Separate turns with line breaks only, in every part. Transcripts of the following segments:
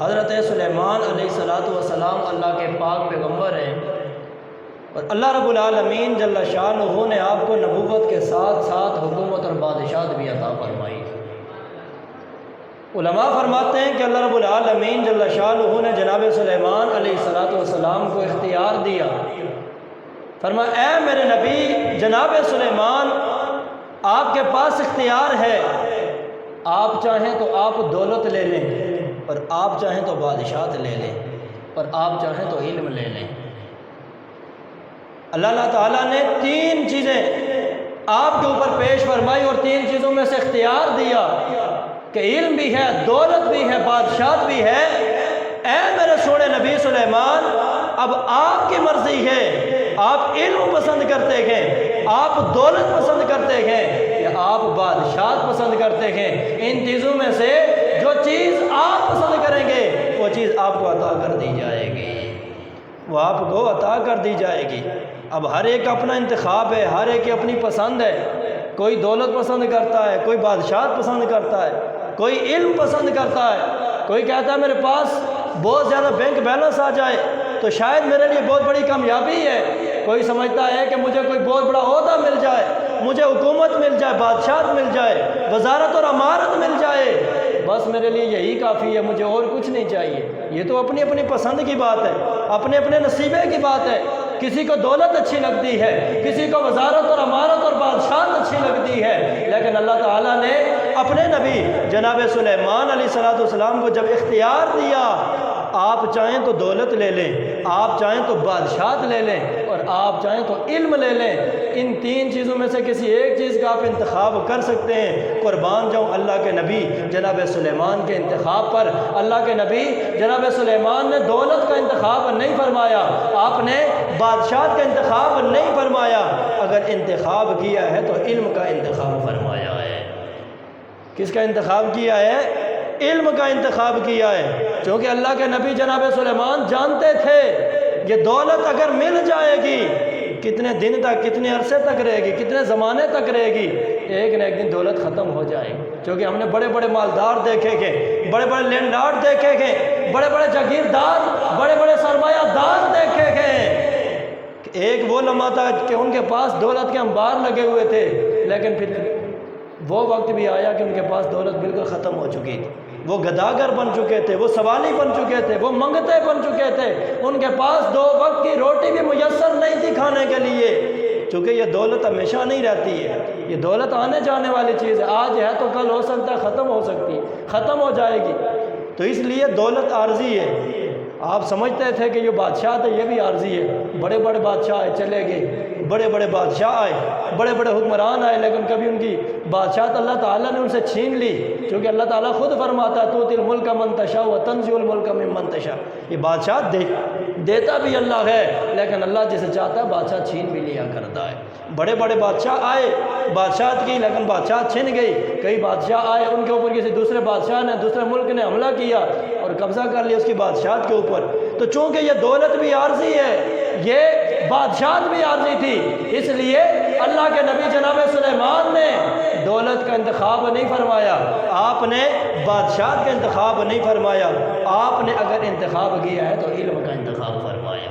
حضرت سلیمان علیہ السلام اللہ کے پاک پیغمبر ہیں، اور اللہ رب العالمین جل شانہ نے آپ کو نبوت کے ساتھ ساتھ حکومت اور بادشاہت بھی عطا فرمائی۔ علماء فرماتے ہیں کہ اللہ رب العالمین جل شانہ نے جناب سلیمان علیہ السلام کو اختیار دیا، فرمایا اے میرے نبی جناب سلیمان آپ کے پاس اختیار ہے، آپ چاہیں تو آپ دولت لے لیں، اور آپ چاہیں تو بادشاہت لے لیں، اور آپ چاہیں تو علم لے لیں۔ اللہ تعالیٰ نے تین چیزیں آپ کے اوپر پیش فرمائی اور تین چیزوں میں سے اختیار دیا کہ علم بھی ہے، دولت بھی ہے، بادشاہت بھی ہے۔ اے میرے سونے نبی سلیمان اب آپ کی مرضی ہے، آپ علم پسند کرتے ہیں، آپ دولت پسند کرتے ہیں، یا آپ بادشاہت پسند کرتے ہیں۔ ان چیزوں میں سے جو چیز آپ پسند کریں گے وہ چیز آپ کو عطا کر دی جائے گی، وہ آپ کو عطا کر دی جائے گی۔ اب ہر ایک اپنا انتخاب ہے، ہر ایک کی اپنی پسند ہے، کوئی دولت پسند کرتا ہے، کوئی بادشاہت پسند کرتا ہے، کوئی علم پسند کرتا ہے، کوئی کہتا ہے میرے پاس بہت زیادہ بینک بیلنس آ جائے تو شاید میرے لیے بہت بڑی کامیابی ہے، کوئی سمجھتا ہے کہ مجھے کوئی بہت بڑا عہدہ مل جائے، مجھے حکومت مل جائے، بادشاہت مل جائے، وزارت اور امارت مل جائے، بس میرے لیے یہی کافی ہے، مجھے اور کچھ نہیں چاہیے۔ یہ تو اپنی اپنی پسند کی بات ہے، اپنے اپنے نصیبے کی بات ہے۔ کسی کو دولت اچھی لگتی ہے، کسی کو وزارت اور امارت اور بادشاہت اچھی لگتی ہے، لیکن اللہ تعالیٰ نے اپنے نبی جناب سلیمان علیہ السلام کو جب اختیار دیا، آپ چاہیں تو دولت لے لیں، آپ چاہیں تو بادشاہت لے لیں، اور آپ چاہیں تو علم لے لیں، ان تین چیزوں میں سے کسی ایک چیز کا آپ انتخاب کر سکتے ہیں۔ قربان جاؤں اللہ کے نبی جناب سلیمان کے انتخاب پر۔ اللہ کے نبی جناب سلیمان نے دولت کا انتخاب نہیں فرمایا، آپ نے بادشاہت کا انتخاب نہیں فرمایا، اگر انتخاب کیا ہے تو علم کا انتخاب فرمایا ہے۔ کس کا انتخاب کیا ہے؟ علم کا انتخاب کیا ہے، چونکہ اللہ کے نبی جناب سلیمان جانتے تھے یہ دولت اگر مل جائے گی کتنے دن تک، کتنے عرصے تک رہے گی، کتنے زمانے تک رہے گی، ایک نہ ایک دن دولت ختم ہو جائے گی۔ چونکہ ہم نے بڑے بڑے مالدار دیکھے گئے، بڑے بڑے لینڈ لارڈ دیکھے گئے، بڑے بڑے جاگیردار، بڑے بڑے سرمایہ دار دیکھے گئے۔ ایک وہ لمحہ تھا کہ ان کے پاس دولت کے انبار لگے ہوئے تھے، لیکن پھر وہ وقت بھی آیا کہ ان کے پاس دولت بالکل ختم ہو چکی تھی، وہ گداگر بن چکے تھے، وہ سوالی بن چکے تھے، وہ منگتے بن چکے تھے، ان کے پاس دو وقت کی روٹی بھی میسر نہیں تھی کھانے کے لیے۔ چونکہ یہ دولت ہمیشہ نہیں رہتی ہے، یہ دولت آنے جانے والی چیز ہے، آج ہے تو کل ہو سکتا ہے ختم ہو سکتی ہے، ختم ہو جائے گی، تو اس لیے دولت عارضی ہے۔ آپ سمجھتے تھے کہ یہ بادشاہت ہے، یہ بھی عارضی ہے، بڑے بڑے بادشاہ آئے چلے گئے، بڑے بڑے بادشاہ آئے، بڑے بڑے حکمران آئے، لیکن کبھی ان کی بادشاہت اللہ تعالیٰ نے ان سے چھین لی، کیونکہ اللہ تعالیٰ خود فرماتا ہے تؤتی الملک من تشاء وتنزع الملک ممن تشاء۔ یہ بادشاہت دیتا بھی اللہ ہے، لیکن اللہ جسے چاہتا ہے بادشاہ چھین بھی لیا کرتا ہے۔ بڑے بڑے بادشاہ آئے بادشاہت کی، لیکن بادشاہت چھن گئی۔ کئی بادشاہ آئے، ان کے اوپر کسی دوسرے بادشاہ نے، دوسرے ملک نے حملہ کیا اور قبضہ کر لیا اس کی بادشاہت کے اوپر۔ تو چونکہ یہ دولت بھی عارضی ہے، یہ بادشاہت بھی عارضی تھی، اس لیے اللہ کے نبی جناب سلیمان نے دولت کا انتخاب نہیں فرمایا، آپ نے بادشاہت کا انتخاب نہیں فرمایا، آپ نے اگر انتخاب کیا ہے تو علم کا انتخاب فرمایا۔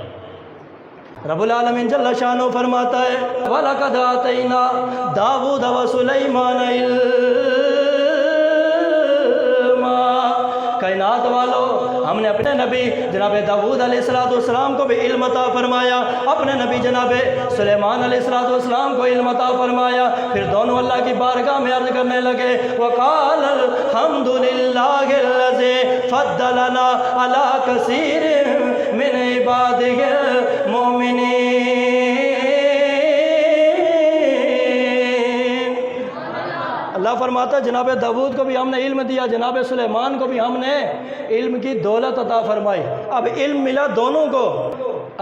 رب العالمین جل شانہ فرماتا ہے وَلَقَدْ آتَيْنَا دَاوُودَ وَسُلَيْمَانَ عِلْمًا۔ کائنات والو ہم نے اپنے نبی جناب داؤد علیہ السلام کو بھی علم عطا فرمایا، اپنے نبی جناب سلیمان علیہ السلام کو علم عطا فرمایا۔ پھر دونوں اللہ کی بارگاہ میں عرض کرنے لگے وَقَالَ الْحَمْدُ لِلَّهِ الَّذِي فَضَّلَنَا عَلَى كَثِيرٍ مِّنْ عِبَادِهِ الْمُؤْمِنِينَ۔ اللہ فرماتا ہے جناب داؤد کو بھی ہم نے علم دیا، جناب سلیمان کو بھی ہم نے علم کی دولت عطا فرمائی۔ اب علم ملا دونوں کو،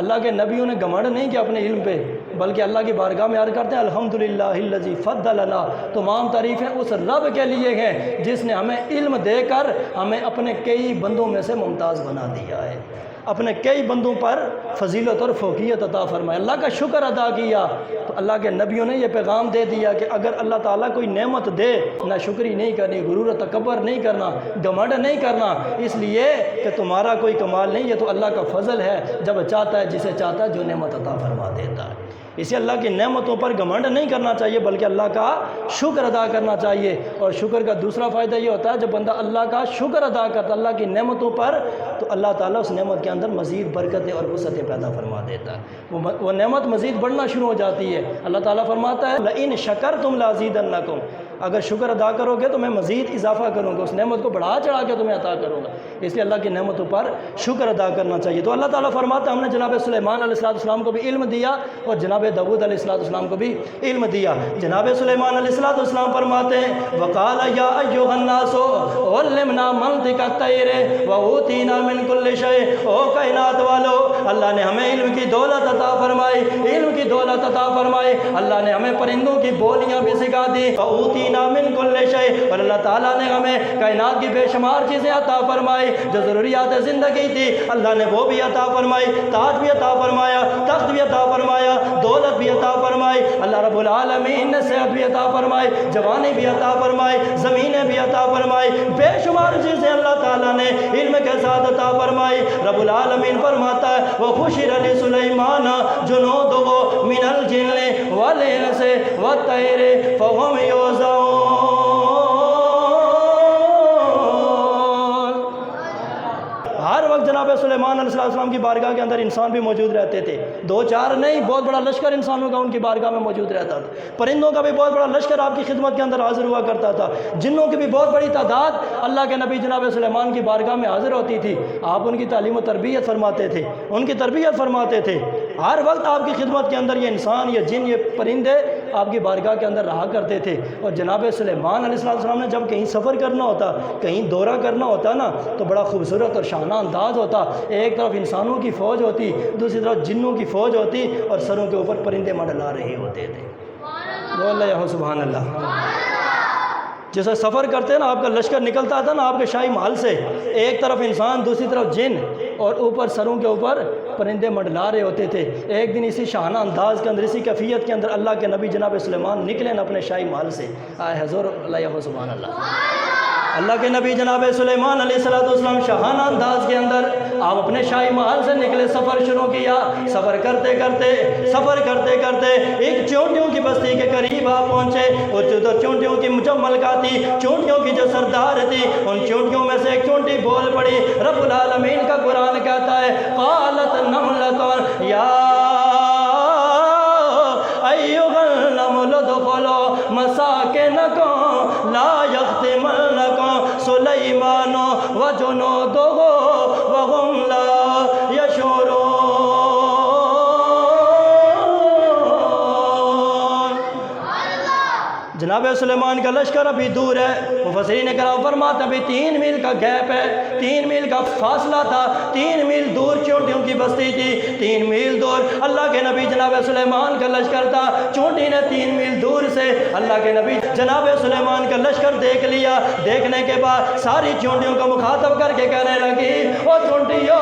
اللہ کے نبیوں نے گھمنڈ نہیں کیا اپنے علم پہ، بلکہ اللہ کی بارگاہ میں عرض کرتے ہیں الحمدللہ الذی فضلنا، تمام تعریفیں اس رب کے لیے ہیں جس نے ہمیں علم دے کر ہمیں اپنے کئی بندوں میں سے ممتاز بنا دیا ہے، اپنے کئی بندوں پر فضیلت اور فوقیت عطا فرمائے، اللہ کا شکر ادا کیا۔ تو اللہ کے نبیوں نے یہ پیغام دے دیا کہ اگر اللہ تعالیٰ کوئی نعمت دے نہ شکری نہیں کرنی، غرور و تکبر نہیں کرنا، گھمنڈ نہیں کرنا، اس لیے کہ تمہارا کوئی کمال نہیں، یہ تو اللہ کا فضل ہے، جب چاہتا ہے جسے چاہتا ہے جو نعمت عطا فرما دیتا ہے۔ اسے اللہ کی نعمتوں پر گھمنڈ نہیں کرنا چاہیے بلکہ اللہ کا شکر ادا کرنا چاہیے۔ اور شکر کا دوسرا فائدہ یہ ہوتا ہے جب بندہ اللہ کا شکر ادا کرتا ہے اللہ کی نعمتوں پر، تو اللہ تعالیٰ اس نعمت کے اندر مزید برکتیں اور وسعتیں پیدا فرما دیتا ہے، وہ نعمت مزید بڑھنا شروع ہو جاتی ہے۔ اللہ تعالیٰ فرماتا ہے لئن شکرتم لازیدنکم، اگر شکر ادا کرو گے تو میں مزید اضافہ کروں گا، اس نعمت کو بڑھا چڑھا کے تمہیں عطا کروں گا، اس لیے اللہ کی نعمتوں پر شکر ادا کرنا چاہیے۔ تو اللہ تعالیٰ فرماتا ہے ہم نے جناب سلیمان علیہ السلام کو بھی علم دیا اور جناب داؤد علیہ السلام کو بھی علم دیا۔ جناب سلیمان علیہ السلام فرماتے ہیں وقال یا ایھا الناس علمنا منطق الطیر واوتینا من کل شیء، او کائنات والو اللہ نے ہمیں علم کی دولت عطا فرمائی، علم کی دولت عطا فرمائی، اللہ نے ہمیں پرندوں کی بولیاں بھی سکھا دی، واوتینا من کل شیء، اور اللہ تعالیٰ نے ہمیں کائنات کی بے شمار چیزیں عطا فرمائی، جو ضروریات زندگی تھی اللہ نے وہ بھی عطا فرمائی، تاج بھی عطا فرمایا، تخت بھی عطا فرمایا، دولت بھی عطا فرمائی، اللہ رب العالمین نے صحت بھی عطا فرمائی، جوانی بھی عطا فرمائی، زمینیں بھی عطا فرمائی، بے شمار چیزیں اللہ تعالیٰ نے علم کے ساتھ عطا فرمائی۔ رب العالمین فرماتا ہے وَحُشِرَ لِسُلَيْمَانَ جُنُودُهُ مِنَ الْجِنِّ وَالْإِنسِ وَالطَّيْرِ فَهُمْ يُوزَعُونَ۔ ہر وقت جناب سلیمان علیہ السلام کی بارگاہ کے اندر انسان بھی موجود رہتے تھے، دو چار نہیں، بہت بڑا لشکر انسانوں کا ان کی بارگاہ میں موجود رہتا تھا، پرندوں کا بھی بہت بڑا لشکر آپ کی خدمت کے اندر حاضر ہوا کرتا تھا، جنوں کی بھی بہت بڑی تعداد اللہ کے نبی جناب سلیمان کی بارگاہ میں حاضر ہوتی تھی۔ آپ ان کی تعلیم و تربیت فرماتے تھے، ان کی تربیت فرماتے تھے، ہر وقت آپ کی خدمت کے اندر یہ انسان، یہ جن، یہ پرندے آپ کی بارگاہ کے اندر رہا کرتے تھے۔ اور جناب سلیمان علیہ السلام نے جب کہیں سفر کرنا ہوتا، کہیں دورہ کرنا ہوتا نا، تو بڑا خوبصورت اور شاہانہ انداز ہوتا، ایک طرف انسانوں کی فوج ہوتی، دوسری طرف جنوں کی فوج ہوتی، اور سروں کے اوپر پرندے منڈلا رہے ہوتے تھے۔ بول رہے ہو سبحان اللہ۔ جیسے سفر کرتے ہیں نا، آپ کا لشکر نکلتا تھا نا آپ کے شاہی محل سے، ایک طرف انسان دوسری طرف جن، اور اوپر سروں کے اوپر پرندے منڈلا رہے ہوتے تھے۔ ایک دن اسی شاہانہ انداز کے اندر، اسی کیفیت کے اندر اللہ کے نبی جناب سلیمان نکلے نا اپنے شاہی محل سے، آئے حضور اللہ سبحان اللہ۔ اللہ کے نبی جناب سلیمان علیہ السلام شاہانہ انداز کے اندر آپ اپنے شاہی محل سے نکلے، سفر شروع کیا، سفر کرتے کرتے ایک چونٹیوں کی بستی کے قریب آپ پہنچے، اور جو چونٹیوں کی جو ملکہ تھی، چونٹیوں کی جو سردار تھی، ان چونٹیوں میں سے ایک چونٹی بول پڑی۔ رب العالمین کا قرآن کہتا ہے قالت نملۃ یا ایھا النمل ادخلوا مساکنکم لا یحطمنکم سلیمان وجنودہ وہم لا یشعرون۔ جناب سلیمان کا لشکر ابھی دور ہے، مفسرین کرام فرماتے ابھی 3 میل کا گیپ ہے، 3 میل کا فاصلہ تھا، 3 میل دور چونٹیوں کی بستی تھی، 3 میل دور اللہ کے نبی جناب سلیمان کا لشکر تھا۔ چونٹی نے 3 میل دور سے اللہ کے نبی جناب سلیمان کا لشکر دیکھ لیا، دیکھنے کے بعد ساری چونٹیوں کو مخاطب کر کے کہنے لگی او چونٹیوں،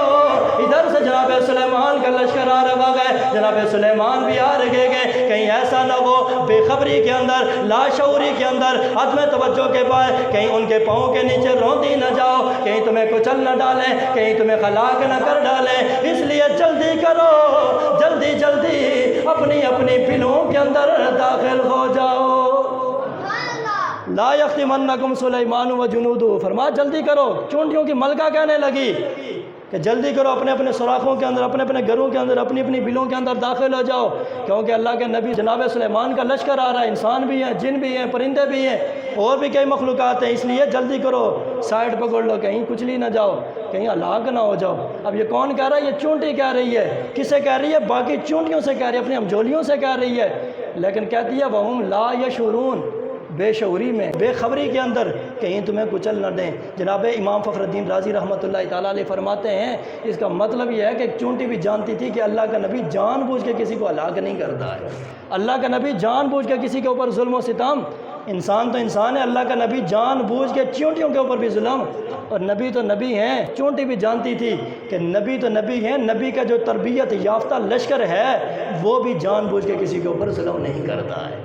ادھر سے جناب سلیمان کا لشکر آ رہا ہے، جناب سلیمان بھی آ رہے گئے، کہیں ایسا نہ ہو بے خبری کے اندر، لاشعوری کے اندر، عدم توجہ کے بعد کہیں ان کے پاؤں کے نیچے روندی نہ جاؤ، کہیں تمہیں کچل نہ ڈالیں، کہیں تمہیں ہلاک نہ کر ڈالیں، اس لیے جلدی کرو، جلدی اپنی بلوں کے اندر داخل ہو جاؤ۔ لا یحطمنکم سلیمان وجنودہ، فرمایا جلدی کرو۔ چونٹیوں کی ملکہ کہنے لگی کہ جلدی کرو، اپنے سوراخوں کے اندر، اپنے گھروں کے اندر، اپنی بلوں کے اندر داخل ہو جاؤ، کیونکہ اللہ کے نبی جناب سلیمان کا لشکر آ رہا ہے، انسان بھی ہیں، جن بھی ہیں، پرندے بھی ہیں، اور بھی کئی مخلوقات ہیں، اس لیے جلدی کرو، سائڈ پکڑ لو، کہیں کچلی نہ جاؤ، کہیں ہلاک نہ ہو جاؤ۔ اب یہ کون کہہ رہا ہے؟ یہ چونٹی کہہ رہی ہے۔ کس سے کہہ رہی ہے؟ باقی چونٹیوں سے کہہ رہی ہے، اپنی ہمجولیوں سے کہہ رہی ہے، لیکن کہتی ہے وَهُمْ لَا يَشْعُرُونَ، بے شعوری میں، بے خبری کے اندر کہیں تمہیں کچل نہ دیں۔ جناب امام فخر الدین رازی رحمۃ اللہ تعالیٰ علیہ فرماتے ہیں اس کا مطلب یہ ہے کہ ایک چونٹی بھی جانتی تھی کہ اللہ کا نبی جان بوجھ کے کسی کو ہلاک نہیں کرتا ہے۔ اللہ کا نبی جان بوجھ کے کسی کے اوپر ظلم و ستم، انسان تو انسان ہے، اللہ کا نبی جان بوجھ کے چونٹیوں کے اوپر بھی ظلم، اور نبی تو نبی ہیں۔ چونٹی بھی جانتی تھی کہ نبی تو نبی ہیں، نبی کا جو تربیت یافتہ لشکر ہے وہ بھی جان بوجھ کے کسی کے اوپر ظلم نہیں کرتا ہے،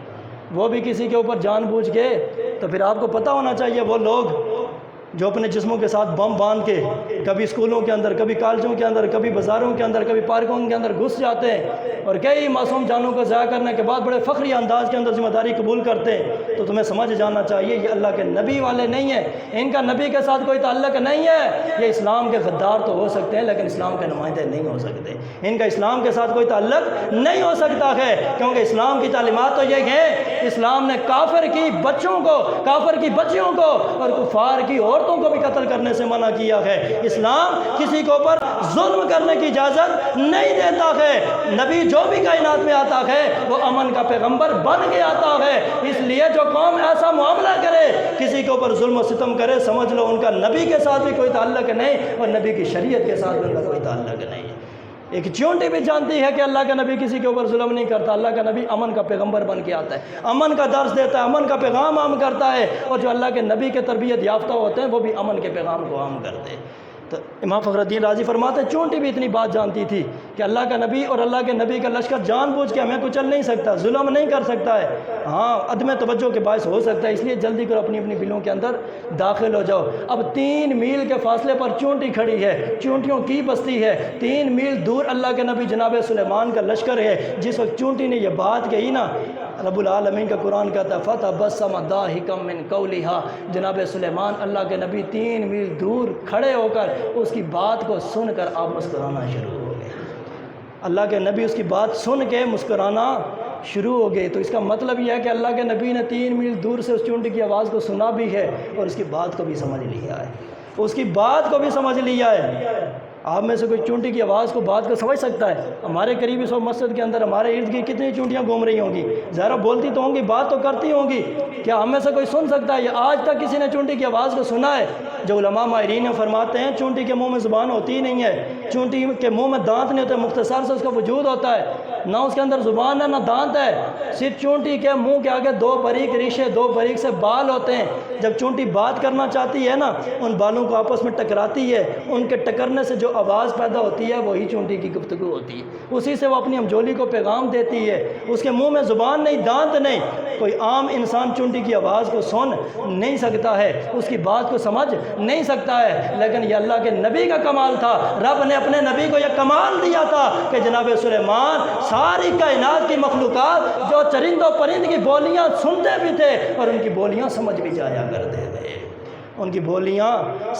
وہ بھی کسی کے اوپر جان بوجھ کے۔ تو پھر آپ کو پتہ ہونا چاہیے وہ لوگ جو اپنے جسموں کے ساتھ بم باندھ کے کبھی اسکولوں کے اندر، کبھی کالجوں کے اندر، کبھی بازاروں کے اندر، کبھی پارکوں کے اندر گھس جاتے ہیں اور کئی معصوم جانوں کو ضائع کرنے کے بعد بڑے فخری انداز کے اندر ذمہ داری قبول کرتے ہیں، تو تمہیں سمجھ جانا چاہیے یہ اللہ کے نبی والے نہیں ہیں، ان کا نبی کے ساتھ کوئی تعلق نہیں ہے۔ یہ اسلام کے غدار تو ہو سکتے ہیں لیکن اسلام کے نمائندے نہیں ہو سکتے، ان کا اسلام کے ساتھ کوئی تعلق نہیں ہو سکتا ہے، کیونکہ اسلام کی تعلیمات تو یہ ہیں، اسلام نے کافر کی بچوں کو، کافر کی بچیوں کو اور کفار کی عورتوں کو بھی قتل کرنے سے منع کیا ہے۔ اسلام کسی کے اوپر ظلم کرنے کی اجازت نہیں دیتا ہے۔ نبی جو بھی کائنات میں آتا ہے وہ امن کا پیغمبر بن کے آتا ہے، اس لیے جو قوم ایسا معاملہ کرے، کسی کے اوپر ظلم و ستم کرے، سمجھ لو ان کا نبی کے ساتھ بھی کوئی تعلق نہیں اور نبی کی شریعت کے ساتھ بھی ان کا کوئی تعلق نہیں۔ ایک چونٹی بھی جانتی ہے کہ اللہ کا نبی کسی کے اوپر ظلم نہیں کرتا، اللہ کا نبی امن کا پیغمبر بن کے آتا ہے، امن کا درس دیتا ہے، امن کا پیغام عام کرتا ہے، اور جو اللہ کے نبی کے تربیت یافتہ ہوتے ہیں وہ بھی امن کے پیغام کو عام کرتے ہیں۔ تو امام فخر الدین رازی فرماتے ہیں چونٹی بھی اتنی بات جانتی تھی کہ اللہ کا نبی اور اللہ کے نبی کا لشکر جان بوجھ کے ہمیں کچل نہیں سکتا، ظلم نہیں کر سکتا ہے، ہاں عدم توجہ کے باعث ہو سکتا ہے، اس لیے جلدی کرو اپنی اپنی بلوں کے اندر داخل ہو جاؤ۔ اب 3 میل کے فاصلے پر چونٹی کھڑی ہے، چونٹیوں کی بستی ہے، 3 میل دور اللہ کے نبی جناب سلیمان کا لشکر ہے۔ جس وقت چونٹی نے یہ بات کہی نا، رب العالمین کا قرآن کہتا ہے فَتَبَسَّمَ ضَاحِكًا مِّن قَوْلِهَا، جناب سلیمان اللہ کے نبی 3 میل دور کھڑے ہو کر اس کی بات کو سن کر آپ مسکرانا شروع ہو گئے۔ اللہ کے نبی اس کی بات سن کے مسکرانا شروع ہو گئے، تو اس کا مطلب یہ ہے کہ اللہ کے نبی نے 3 میل دور سے اس چونٹی کی آواز کو سنا بھی ہے اور اس کی بات کو بھی سمجھ لیا ہے، اس کی بات کو بھی سمجھ لیا ہے۔ آپ میں سے کوئی چونٹی کی آواز کو، بات کو سمجھ سکتا ہے؟ ہمارے قریبی سو مسجد کے اندر ہمارے ارد گرد کتنی چونٹیاں گھوم رہی ہوں گی، ظاہر بولتی تو ہوں گی، بات تو کرتی ہوں گی، کیا ہم میں سے کوئی سن سکتا ہے؟ یہ آج تک کسی نے چونٹی کی آواز کو سنا ہے؟ جو علماء ماہرین فرماتے ہیں چونٹی کے منہ میں زبان ہوتی ہی نہیں ہے، چونٹی کے منہ میں دانت نہیں ہوتے، مختصر سے اس کا وجود ہوتا ہے، نہ اس کے اندر زبان ہے نہ دانت ہے، صرف چونٹی کے منہ کے آگے 2 باریک ریشے، 2 باریک سے بال ہوتے ہیں۔ جب چونٹی بات کرنا چاہتی ہے نا، ان بالوں کو آپس میں ٹکراتی ہے، ان کے ٹکرنے سے جو آواز پیدا ہوتی ہے وہی چونٹی کی گفتگو ہوتی ہے، اسی سے وہ اپنی ہمجولی کو پیغام دیتی ہے۔ اس کے منہ میں زبان نہیں، دانت نہیں، کوئی عام انسان چونٹی کی آواز کو سن نہیں سکتا ہے، اس کی بات کو سمجھ نہیں سکتا ہے، لیکن یہ اللہ کے نبی کا کمال تھا۔ رب نے اپنے نبی کو یہ کمال دیا تھا کہ جناب سلیمان ساری کائنات کی مخلوقات جو چرند و پرند کی بولیاں سنتے بھی تھے اور ان کی بولیاں سمجھ بھی جایا کرتے تھے، ان کی بولیاں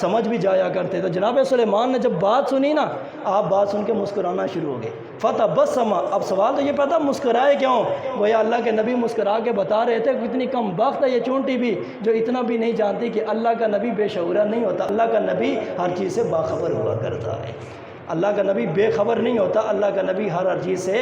سمجھ بھی جایا کرتے۔ تو جناب سلیمان نے جب بات سنی نا، آپ بات سن کے مسکرانا شروع ہو گئے۔ فَتَبَسَّمَ، اب سوال تو یہ پیدا مسکرائے کیوں؟ گویا اللہ کے نبی مسکرا کے بتا رہے تھے کہ اتنی کم بخت ہے یہ چونٹی بھی جو اتنا بھی نہیں جانتی کہ اللہ کا نبی بے شعورہ نہیں ہوتا، اللہ کا نبی ہر چیز سے باخبر ہوا کرتا ہے، اللہ کا نبی بے خبر نہیں ہوتا، اللہ کا نبی ہر چیز سے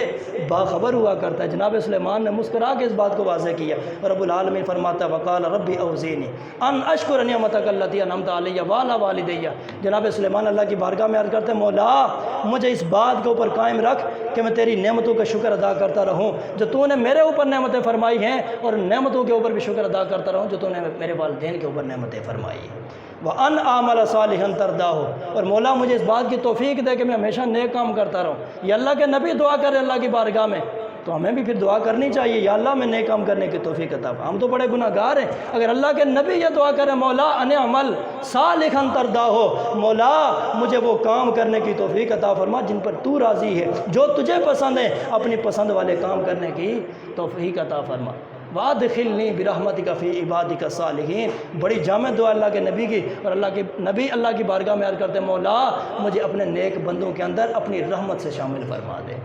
باخبر ہوا کرتا ہے۔ جناب سلیمان نے مسکرا کے اس بات کو واضح کیا، اور رب العالمین فرماتا ہے وقال ربی اوزینی ان اشکر نعمتک التی انعمت علی وعلی والدی۔ جناب سلیمان اللہ کی بارگاہ میں عرض کرتے ہیں مولا مجھے اس بات کے اوپر قائم رکھ کہ میں تیری نعمتوں کا شکر ادا کرتا رہوں جو تو نے میرے اوپر نعمتیں فرمائی ہیں، اور نعمتوں کے اوپر بھی شکر ادا کرتا رہوں جو تو نے میرے والدین کے اوپر نعمتیں فرمائی ہیں۔ وَأَنْ أَعْمَلَ صَالِحًا تَرْضَاهُ، اور مولا مجھے اس بات کی توفیق دے کہ میں ہمیشہ نیک کام کرتا رہوں۔ یہ اللہ کے نبی دعا کرے اللہ کی بارگاہ میں، تو ہمیں بھی پھر دعا کرنی چاہیے یا اللہ میں نیک کام کرنے کی توفیق عطا فرما۔ ہم تو بڑے گناہ گار ہیں، اگر اللہ کے نبی یہ دعا کرے مولا ان اعمل صالحا ترضاہ، مولا مجھے وہ کام کرنے کی توفیق عطا فرما جن پر تو راضی ہے، جو تجھے پسند ہے، اپنی پسند والے کام کرنے کی توفیق عطا فرما۔ وادخلنی برحمتک فی عبادک الصالحین، بڑی جامع دعا اللہ کے نبی کی، اور اللہ کے نبی اللہ کی بارگاہ میں عرض کرتے ہیں مولا مجھے اپنے نیک بندوں کے اندر اپنی رحمت سے شامل فرما دے۔